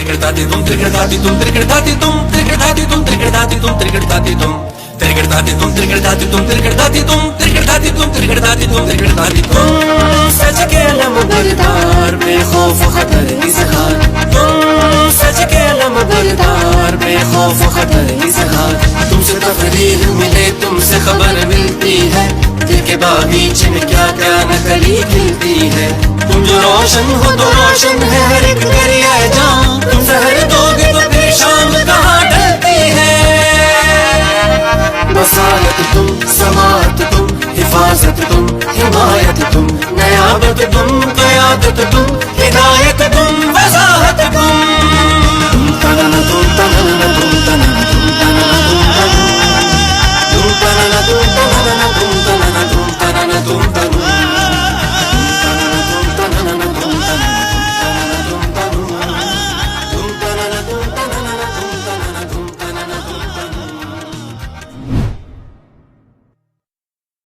त्रिकड़ताती तुम त्रिकड़ताती तुम त्रिकड़ताती तुम त्रिकड़ताती तुम त्रिकड़ताती तुम त्रिकड़ताती तुम त्रिकड़ताती तुम त्रिकड़ताती तुम त्रिकड़ताती तुम त्रिकड़ताती तुम त्रिकड़ताती तुम त्रिकड़ताती तुम सच के लम्बरदार बेखौफ खतर की सहार तुम सच के लम्बरदार बेखौफ खतर की सहार तुमसे तकरीर मिले तुमसे खबर मिलती है दिल के बागीचे में क्या क्या नकली खिलती है तुम जो रोशन हो तो रोशन है हर एक दरिया जान